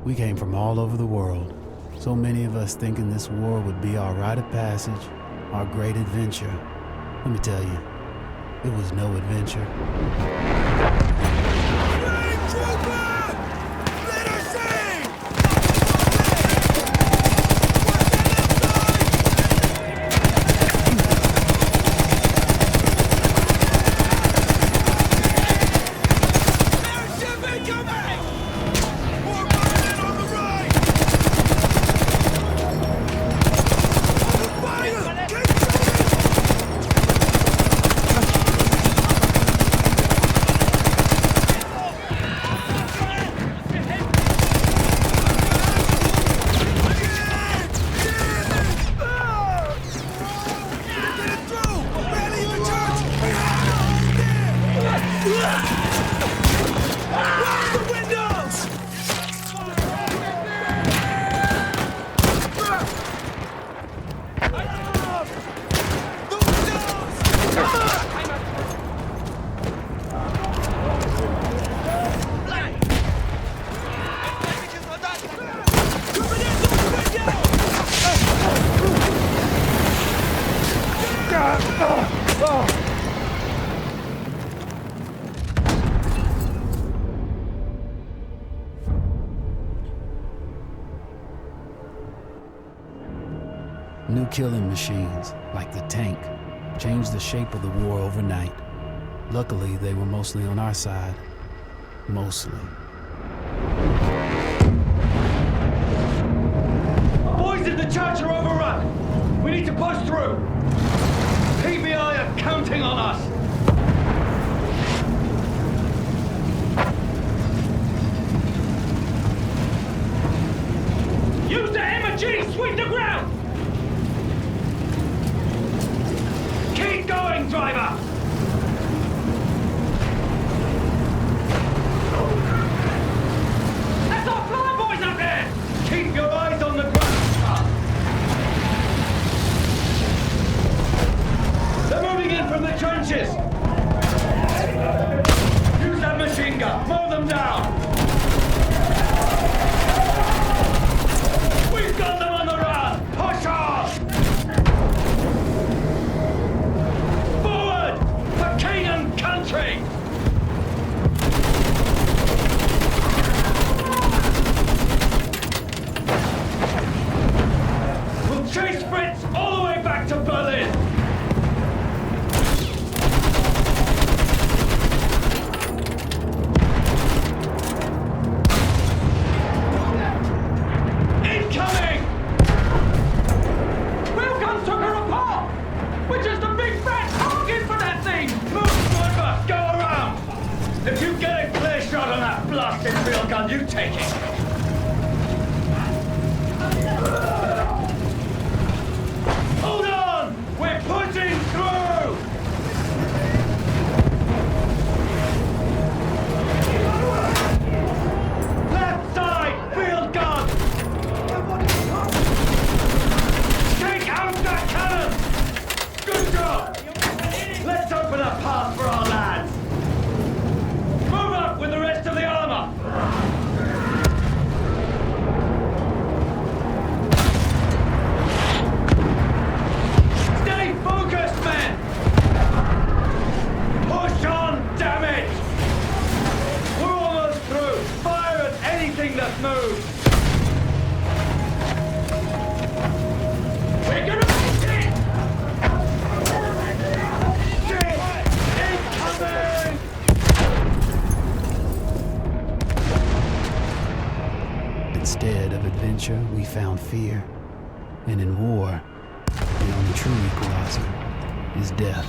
We came from all over the world. So many of us thinking this war would be our rite of passage, our great adventure. Let me tell you, it was no adventure. New killing machines, like the tank, changed the shape of the war overnight. Luckily, they were mostly on our side. Mostly. Boys in the church are overrun! We need to push through! PBI are counting on us! Use the MG! Sweep the ground! Keep going, driver! That's our fly boys up there! Keep your eyes on the ground! They're moving in from the trenches! Use that machine gun! Mow them down! We've got them on the run! Push on! Forward! For king and country! We'll chase Fritz all the way back to Berlin! Incoming! Wheelguns took her apart! We're just a big fat target for that thing! Move, driver! Go around! If you get a clear shot on that blasted wheelgun, you take it! Hold on! We're pushing through! Left side! Field gun! Take out that cannon! Good job! Let's open a path for our lads! Move up with the rest of the armor! Stay focused, men! Push on, damn it! We're almost through! Fire at anything that moves! We're gonna make it! Incoming! Instead of adventure, we found fear. And in war, the only true equalizer is death.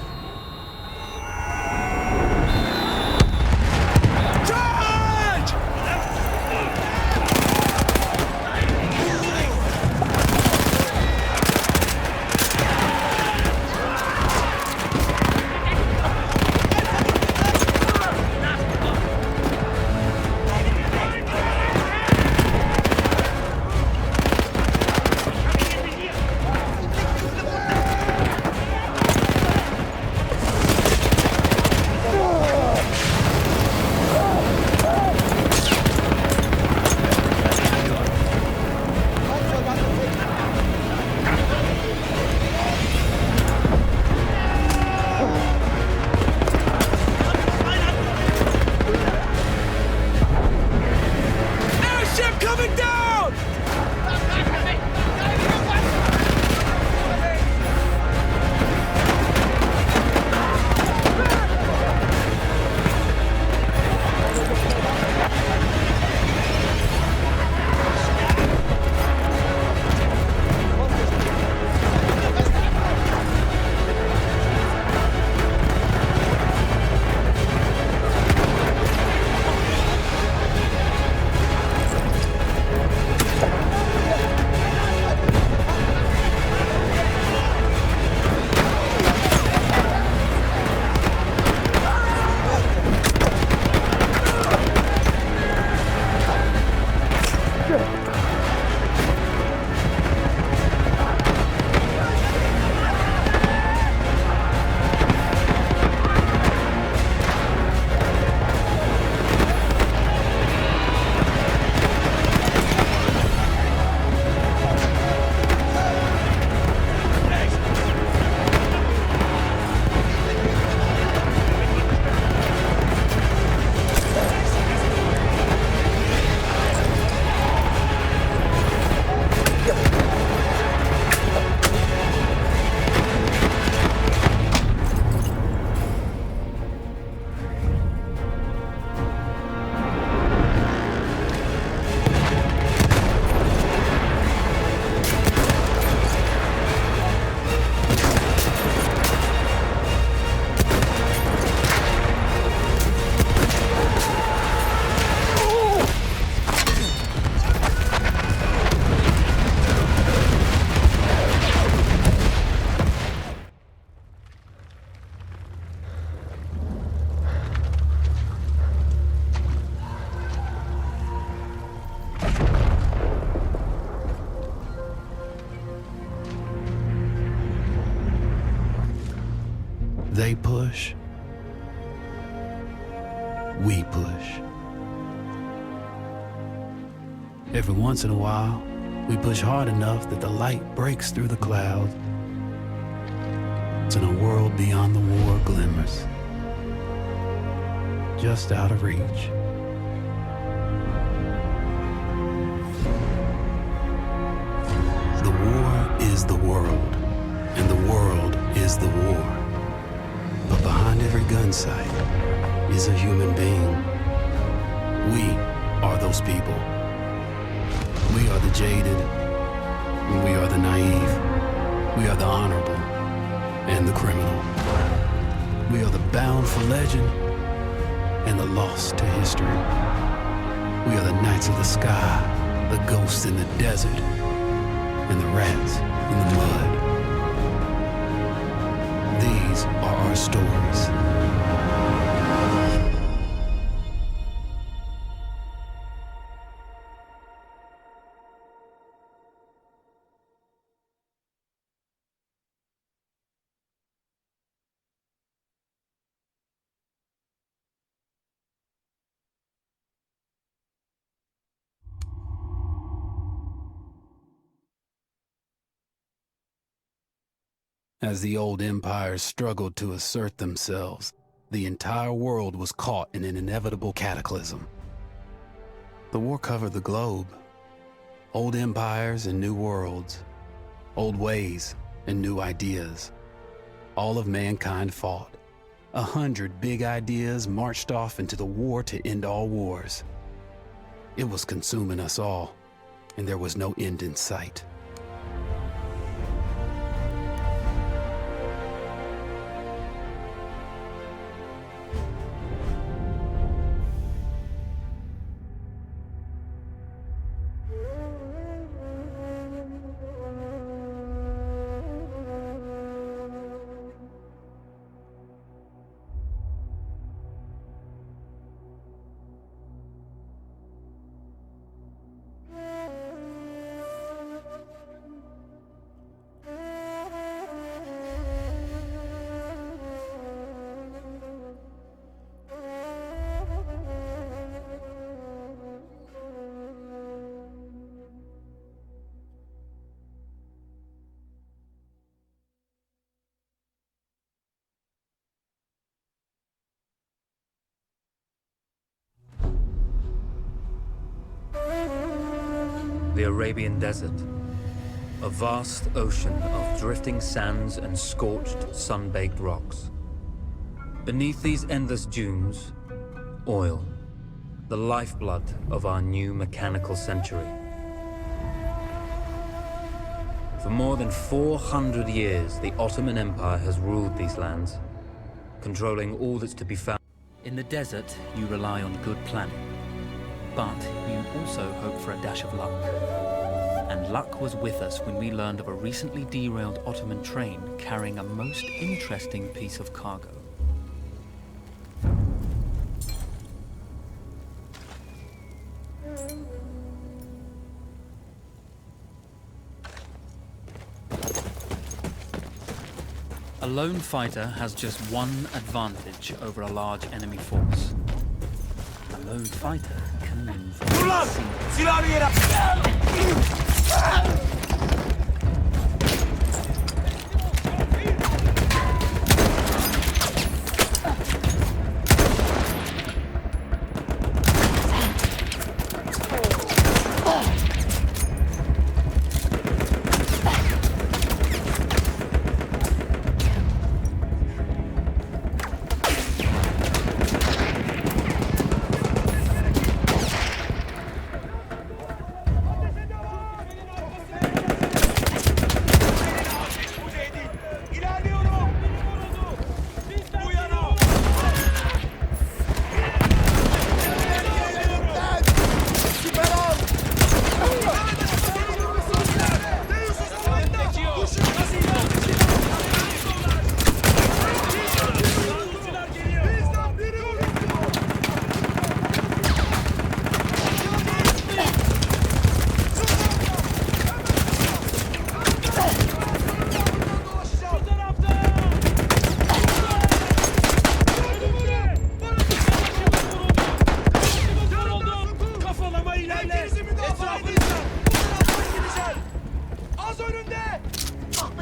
They push. We push. Every once in a while, we push hard enough that the light breaks through the clouds, and a world beyond the war glimmers, just out of reach. The war is the world, and the world is the war. But behind every gun sight is a human being. We are those people. We are the jaded, and we are the naive. We are the honorable and the criminal. We are the bound for legend and the lost to history. We are the knights of the sky, the ghosts in the desert, and the rats in the mud. These are our stories. As the old empires struggled to assert themselves, the entire world was caught in an inevitable cataclysm. The war covered the globe. Old empires and new worlds. Old ways and new ideas. All of mankind fought. 100 big ideas marched off into the war to end all wars. It was consuming us all, and there was no end in sight. The Arabian Desert, a vast ocean of drifting sands and scorched, sun-baked rocks. Beneath these endless dunes, oil, the lifeblood of our new mechanical century. For more than 400 years, the Ottoman Empire has ruled these lands, controlling all that's to be found. In the desert, you rely on good planning. But you also hope for a dash of luck. And luck was with us when we learned of a recently derailed Ottoman train carrying a most interesting piece of cargo. A lone fighter has just one advantage over a large enemy force. A lone fighter can move from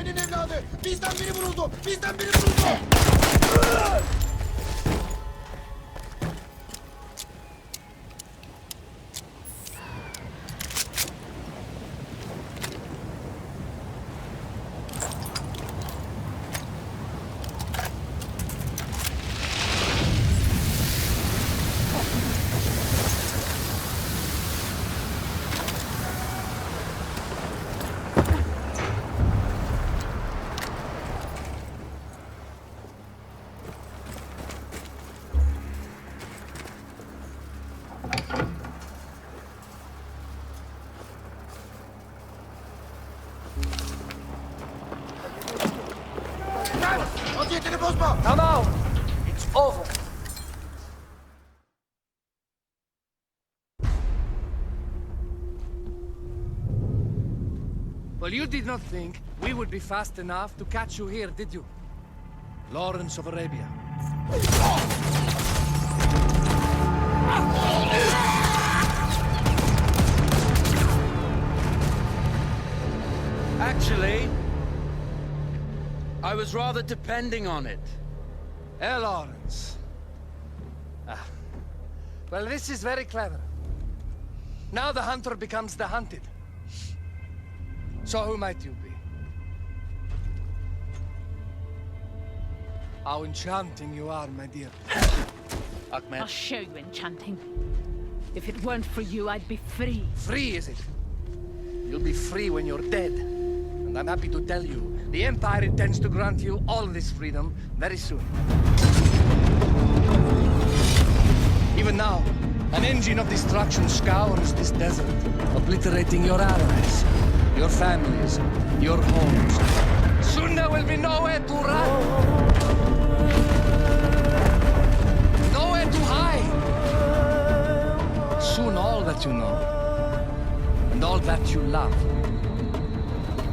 senin evladı! Bizden biri vuruldu! Bizden biri vuruldu! Vaziyetini bozma! Now, it's over. Well, you did not think we would be fast enough to catch you here, did you? Lawrence of Arabia. Actually, I was rather depending on it. Lawrence. Well, this is very clever. Now the hunter becomes the hunted. So who might you be? How enchanting you are, my dear. Ahmed. I'll show you enchanting. If it weren't for you, I'd be free. Free, is it? You'll be free when you're dead. And I'm happy to tell you, the Empire intends to grant you all this freedom very soon. Even now, an engine of destruction scours this desert, obliterating your allies, your families, your homes. Soon there will be nowhere to run. Nowhere to hide. Soon all that you know, and all that you love,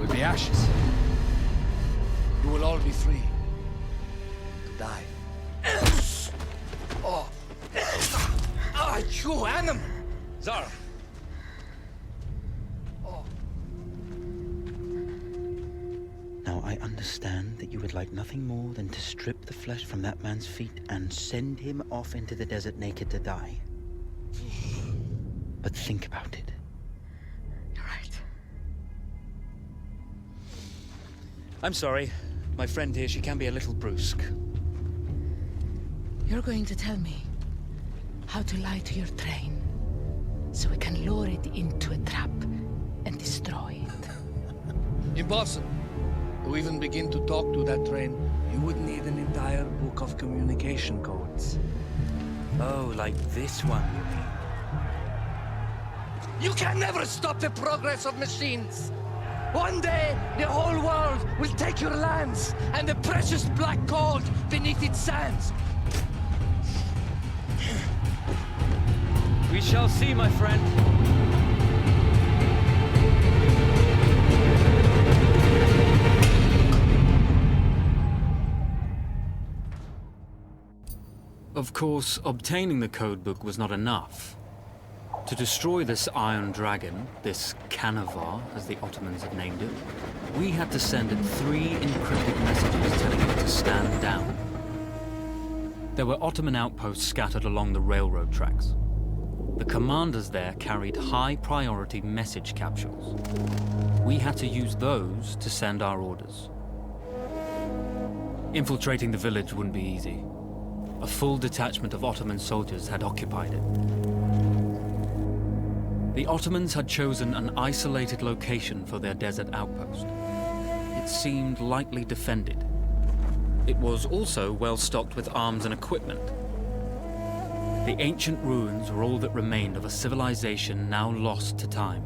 will be ashes. You will all be free to die. Oh. Ah, you animal! Zara. Now I understand that you would like nothing more than to strip the flesh from that man's feet and send him off into the desert naked to die. But think about it. You're right. I'm sorry. My friend here, she can be a little brusque. You're going to tell me how to lie to your train, so we can lure it into a trap and destroy it. Impossible. To even begin to talk to that train, you would need an entire book of communication codes. Oh, like this one. You can never stop the progress of machines! One day, the whole world will take your lands and the precious black gold beneath its sands. We shall see, my friend. Of course, obtaining the codebook was not enough. To destroy this Iron Dragon, this Canavar, as the Ottomans had named it, we had to send it 3 encrypted messages telling it to stand down. There were Ottoman outposts scattered along the railroad tracks. The commanders there carried high-priority message capsules. We had to use those to send our orders. Infiltrating the village wouldn't be easy. A full detachment of Ottoman soldiers had occupied it. The Ottomans had chosen an isolated location for their desert outpost. It seemed lightly defended. It was also well stocked with arms and equipment. The ancient ruins were all that remained of a civilization now lost to time.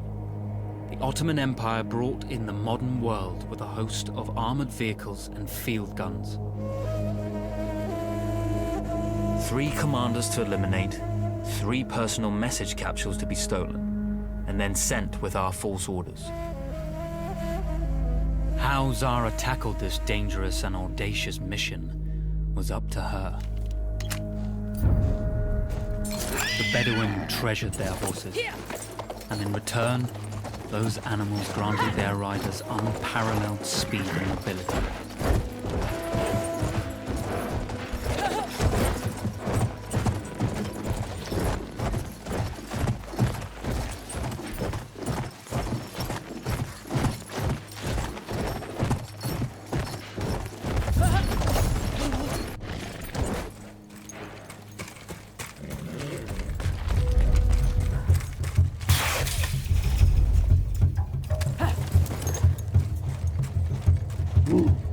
The Ottoman Empire brought in the modern world with a host of armored vehicles and field guns. 3 commanders to eliminate, 3 personal message capsules to be stolen, and then sent with our false orders. How Zara tackled this dangerous and audacious mission was up to her. The Bedouin treasured their horses, and in return, Those animals granted their riders unparalleled speed and mobility. Ooh.